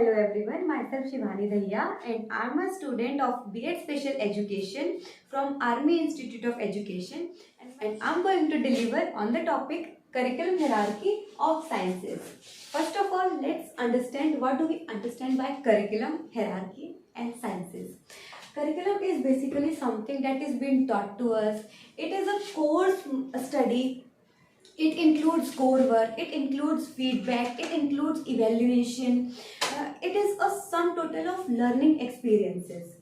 Hello everyone, myself Shivani Dahiya and I'm a student of B.Ed Special Education from Army Institute of Education and I'm going to deliver on the topic curriculum hierarchy of sciences. First of all, let's understand what do we understand by curriculum hierarchy and sciences. Curriculum is basically something that is being taught to us. It is a course study. It includes core work, it includes feedback, it includes evaluation. It is a sum total of learning experiences.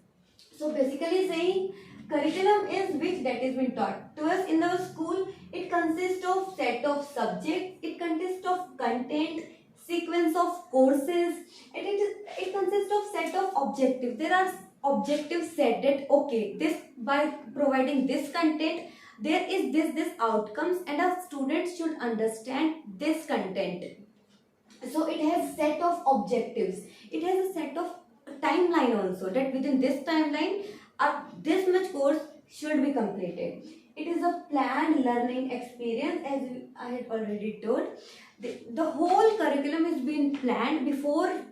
So basically saying curriculum is which that is been taught to us in our school. It consists of set of subjects, it consists of content, sequence of courses, and it consists of set of objectives. There are objectives set that okay, this by providing this content there is this outcomes and our students should understand this content. So it has set of objectives, it has a set of timeline also that within this timeline this much course should be completed. It is a planned learning experience as I had already told. The whole curriculum is being planned before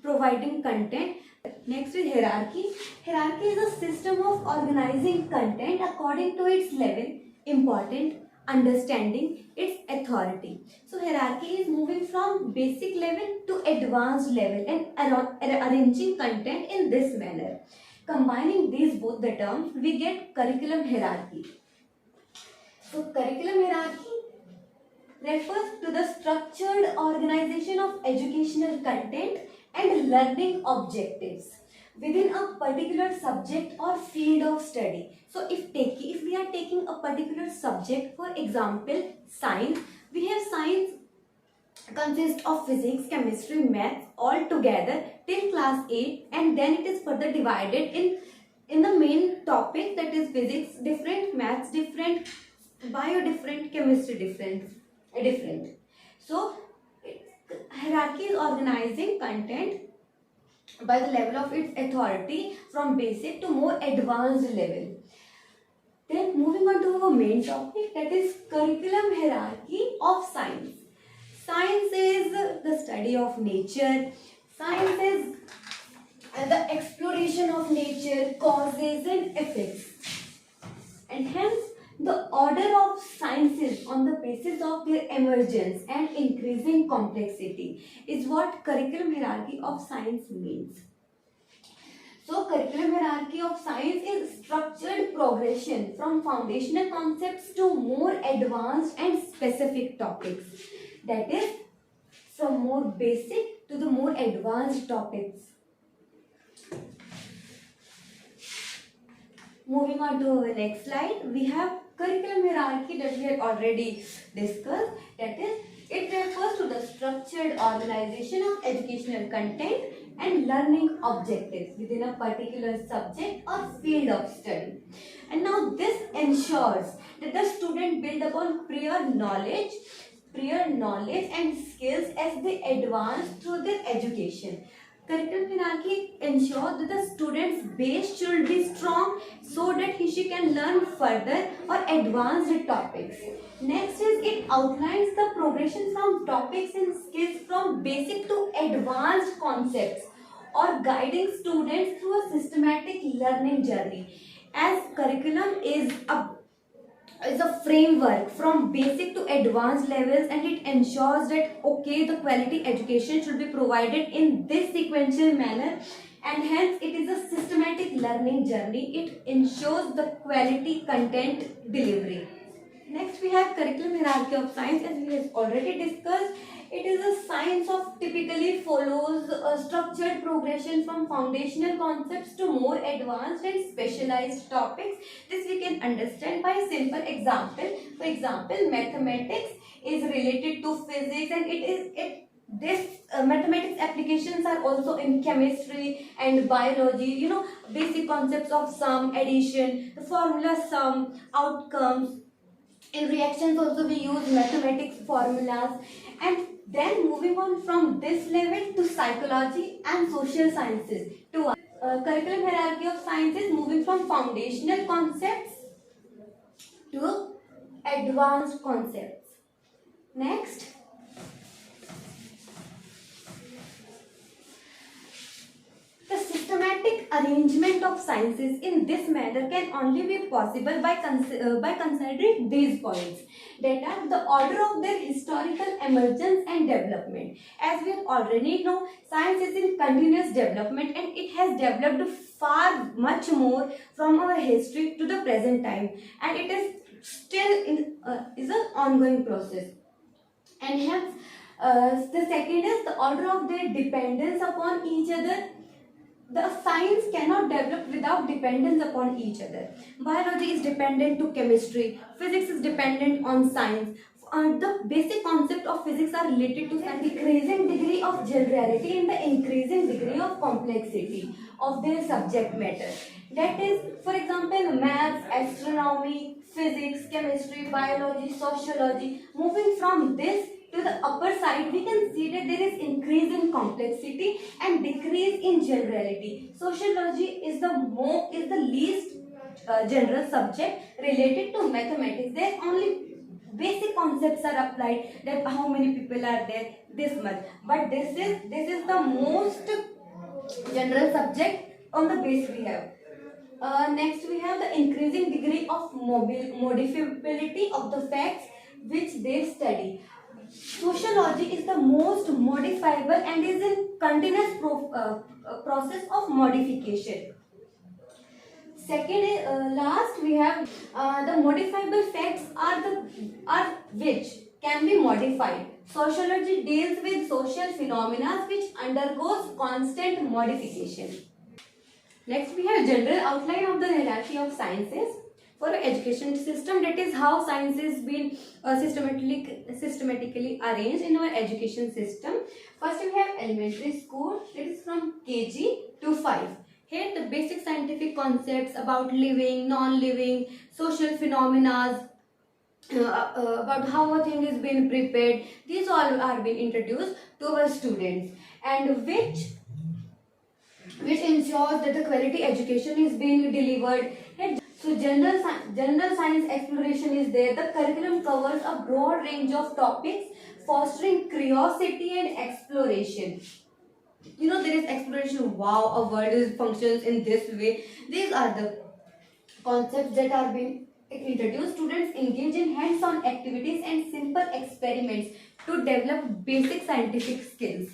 providing content. Next is hierarchy. Hierarchy is a system of organizing content according to its level, important, understanding, its authority. So hierarchy is moving from basic level to advanced level and arranging content in this manner. Combining these both the terms, we get curriculum hierarchy. So curriculum hierarchy refers to the structured organization of educational content and learning objectives within a particular subject or field of study. So if we are taking a particular subject, for example science, we have science consists of physics, chemistry, maths all together till class 8, and then it is further divided in the main topic, that is physics different, maths different, bio different, chemistry different. So hierarchy is organizing content by the level of its authority from basic to more advanced level. Then moving on to our main topic, that is curriculum hierarchy of science. Science is the study of nature. Science is the exploration of nature, causes and effects. And hence the order of sciences on the basis of their emergence and increasing complexity is what curriculum hierarchy of science means. So curriculum hierarchy of science is structured progression from foundational concepts to more advanced and specific topics. That is, from more basic to the more advanced topics. Moving on to our next slide, we have curriculum hierarchy that we had already discussed. That is, it refers to the structured organization of educational content and learning objectives within a particular subject or field of study. And now this ensures that the student build upon prior knowledge and skills as they advance through their education. Curriculum hierarchy ensures that the student's base should be strong so that she can learn further or advanced topics. Next is it outlines the progression from topics and skills from basic to advanced concepts or guiding students through a systematic learning journey. As curriculum is a framework from basic to advanced levels, and it ensures that okay, the quality education should be provided in this sequential manner, and hence it is a systematic learning journey. It ensures the quality content delivery. Next we have curriculum hierarchy of science, as we have already discussed. It is a science of typically follows a structured progression from foundational concepts to more advanced and specialized topics. This we can understand by a simple example. For example, mathematics is related to physics, and mathematics applications are also in chemistry and biology. You know, basic concepts of sum, addition, the formula sum, outcomes. In reactions also we use mathematics formulas. And then moving on from this level to psychology and social sciences. To curriculum hierarchy of sciences, moving from foundational concepts to advanced concepts. Next, arrangement of sciences in this manner can only be possible by considering these points, that are the order of their historical emergence and development. As we already know, science is in continuous development and it has developed far much more from our history to the present time, and it is still is an ongoing process. And hence the second is the order of their dependence upon each other. The science cannot develop without dependence upon each other. Biology is dependent to chemistry, physics is dependent on science. The basic concept of physics are related to the increasing degree of generality and the increasing degree of complexity of their subject matter. That is, for example, maths, astronomy, physics, chemistry, biology, sociology. Moving from this to the upper side, we can see that there is increase in complexity and decrease in generality. Sociology is the least general subject related to mathematics. There only basic concepts are applied, that how many people are there, this much. But this is the most general subject on the base we have. Next we have the increasing degree of modifiability of the facts which they study. Sociology is the most modifiable and is in continuous process of modification. Second, last we have the modifiable facts are which can be modified. Sociology deals with social phenomena which undergoes constant modification. Next we have general outline of the hierarchy of sciences. For an education system, that is how science is being systematically arranged in our education system. First we have elementary school, that is from KG to 5. Here the basic scientific concepts about living, non-living, social phenomena, about how a thing is being prepared, these all are being introduced to our students, and which ensures that the quality education is being delivered. So general science exploration is there. The curriculum covers a broad range of topics, fostering curiosity and exploration. You know, there is exploration. Wow, a world functions in this way. These are the concepts that are being introduced. Students engage in hands-on activities and simple experiments to develop basic scientific skills.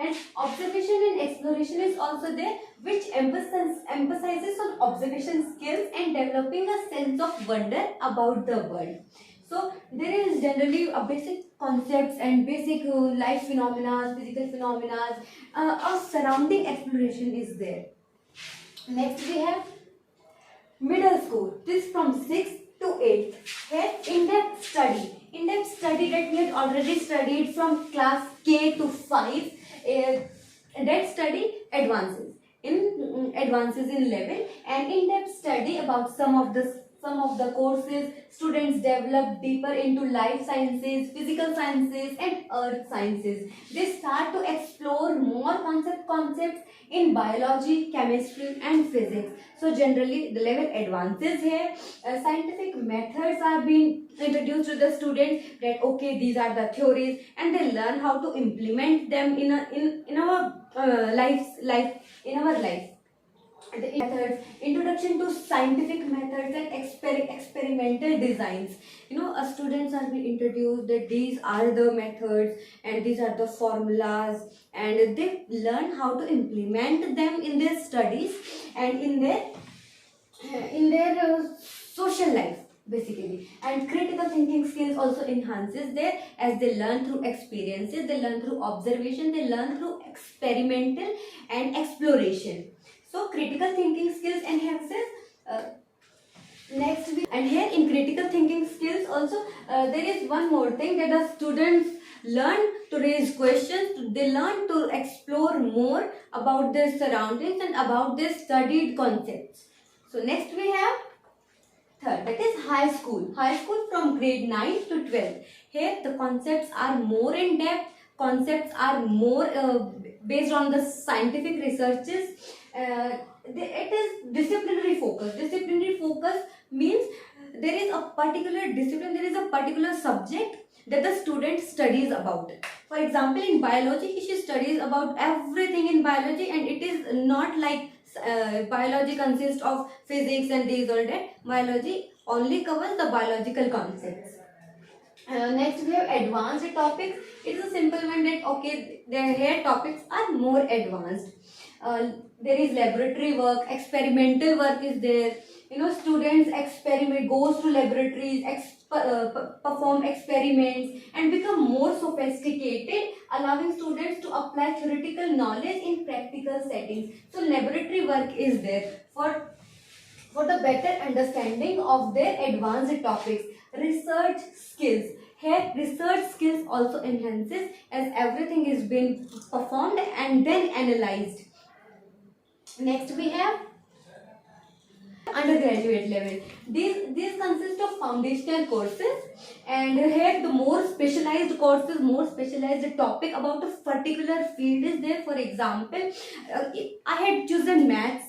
And observation and exploration is also there, which emphasizes on observation skills and developing a sense of wonder about the world. So there is generally a basic concepts and basic life phenomena, physical phenomena, a surrounding exploration is there. Next we have middle school. This is from 6th to 8th. Here in-depth study that we had already studied from class K to 5. That study advances in level, and in-depth study about some of the courses. Students develop deeper into life sciences, physical sciences and earth sciences. They start to explore more concepts in biology, chemistry and physics. So generally the level advances here. Scientific methods are being introduced to the students, that okay, these are the theories, and they learn how to implement them in our life. The methods, introduction to scientific methods and experimental designs. You know, students are being introduced that these are the methods and these are the formulas, and they learn how to implement them in their studies and in their social life basically. And critical thinking skills also enhances there, as they learn through experiences, they learn through observation, they learn through experimental and exploration. So critical thinking skills enhances. And here in critical thinking skills also there is one more thing, that the students learn to raise questions, they learn to explore more about their surroundings and about their studied concepts. So next we have third, that is high school. High school from grade 9 to 12. Here the concepts are more in depth, concepts are more based on the scientific researches. It is disciplinary focus. Disciplinary focus means there is a particular discipline, there is a particular subject that the student studies about. For example, in biology, she studies about everything in biology, and it is not like Biology consists of physics and these all that. Biology only covers the biological concepts. Next we have advanced topics. It is a simple one that okay, their here topics are more advanced. There is laboratory work, experimental work is there. You know, students experiment, goes to laboratories, perform experiments and become more sophisticated, allowing students to apply theoretical knowledge in practical settings. So laboratory work is there for the better understanding of their advanced topics. Research skills. Here research skills also enhances as everything is being performed and then analyzed. Next we have undergraduate level. These consist of foundational courses, and here the more specialized courses, more specialized topic about a particular field is there. For example, I had chosen maths,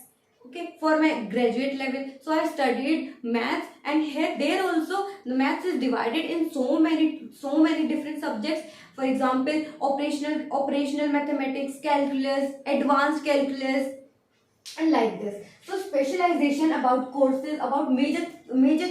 okay, for my graduate level, so I studied maths, and here there also the maths is divided in so many different subjects. For example, operational mathematics, calculus, advanced calculus, and like this. So specialization about courses, about major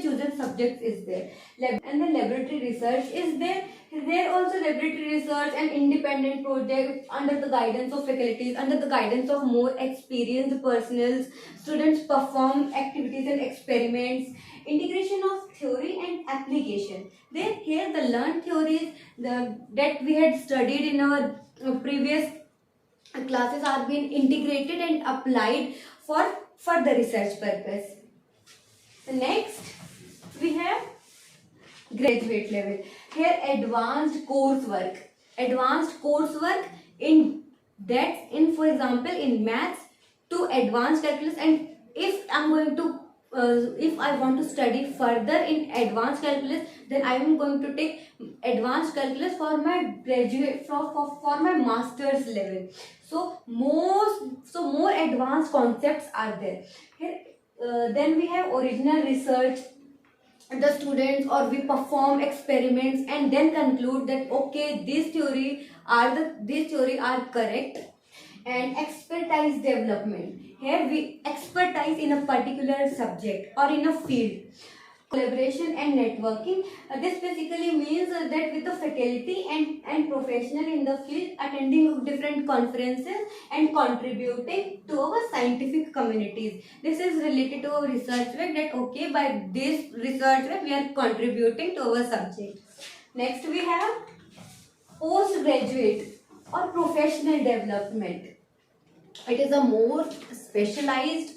chosen subjects is there. And the laboratory research is there. There also laboratory research and independent projects under the guidance of faculties, under the guidance of more experienced personnel. Students perform activities and experiments. Integration of theory and application. Then here the learned theories that we had studied in our previous classes are being integrated and applied for the research purpose. Next we have graduate level. Here advanced coursework in that, in for example in maths to advanced calculus. And if I'm going to if I want to study further in advanced calculus, then I am going to take advanced calculus for my graduate for my master's level. So more advanced concepts are there here. Then we have original research. The students or we perform experiments and then conclude that okay, these theory are correct. And expertise development. Here we expertise in a particular subject or in a field. Collaboration and networking. This basically means that with the faculty and professional in the field, attending different conferences and contributing to our scientific communities. This is related to our research work, that okay, by this research work we are contributing to our subject. Next we have postgraduate or professional development. It is a more specialized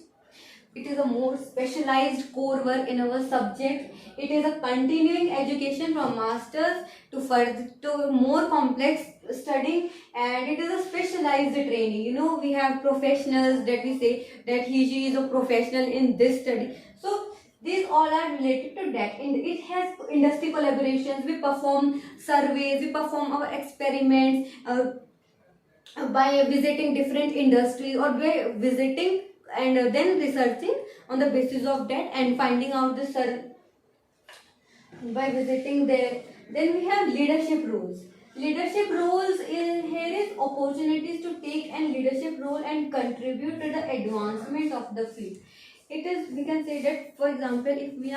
core work in our subject. It is a continuing education from masters to more complex studying, and it is a specialized training. You know, we have professionals that we say that she is a professional in this study. So these all are related to that. It has industry collaborations. We perform surveys, we perform our experiments by visiting different industries or by visiting and then researching on the basis of that and finding out by visiting there. Then we have leadership roles. Leadership roles here is opportunities to take an leadership role and contribute to the advancement of the field. It is, we can say that, for example, if we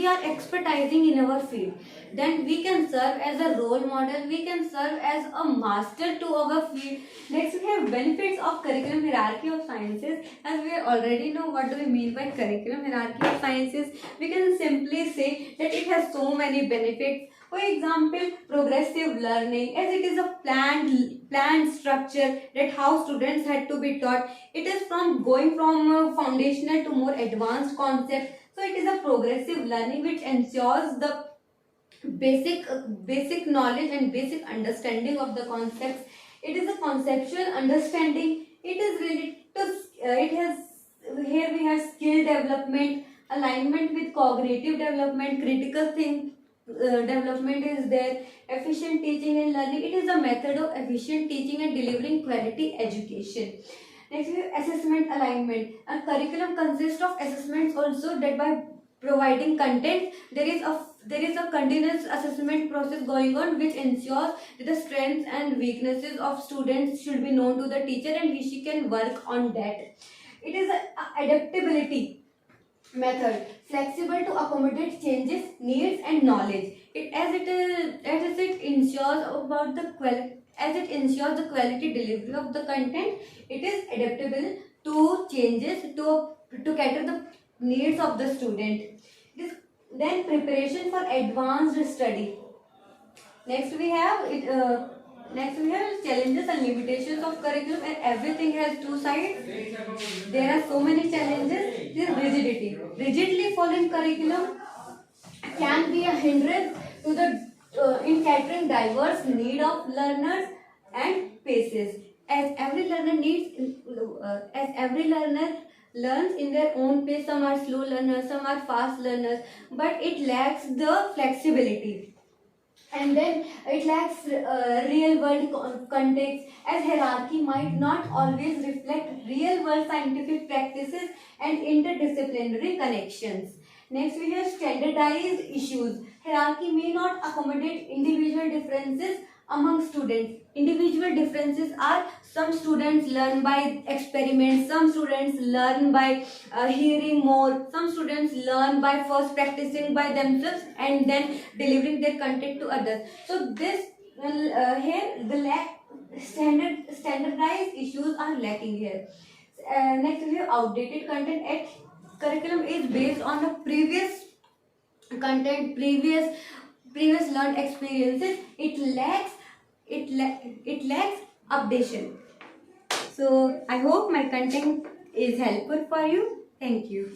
are expertising in our field, then we can serve as a role model, we can serve as a master to our field. Next we have benefits of curriculum hierarchy of sciences. As we already know what do we mean by curriculum hierarchy of sciences, we can simply say that it has so many benefits. For example, progressive learning, as it is a planned structure that how students had to be taught. It is from going from foundational to more advanced concepts. So it is a progressive learning which ensures the basic knowledge and basic understanding of the concepts. It is a conceptual understanding. It is related to it has, here we have skill development, alignment with cognitive development, critical development is there, efficient teaching and learning. It is a method of efficient teaching and delivering quality education. Next we have assessment alignment. A curriculum consists of assessments also, that by providing content there is a there is a continuous assessment process going on which ensures that the strengths and weaknesses of students should be known to the teacher and she can work on that. It is a adaptability method, flexible to accommodate changes, needs and knowledge. It ensures about the as it ensures the quality delivery of the content. It is adaptable to changes to cater the needs of the student. Then preparation for advanced study. Next we have it. Next we have challenges and limitations of curriculum, and everything has two sides. There are so many challenges. This rigidity. Rigidly following curriculum can be a hindrance to the in catering diverse need of learners and paces. As every learner learns in their own pace. Some are slow learners, some are fast learners, but it lacks the flexibility. And then it lacks real world context, as hierarchy might not always reflect real world scientific practices and interdisciplinary connections. Next we have standardized issues. Hierarchy may not accommodate individual differences among students. Individual differences are, some students learn by experiments, some students learn by hearing more, some students learn by first practicing by themselves and then delivering their content to others. So this here the standardized issues are lacking here. Next we have outdated content. At curriculum is based on a previous content, previous learned experiences. It lacks updation. So I hope my content is helpful for you. Thank you.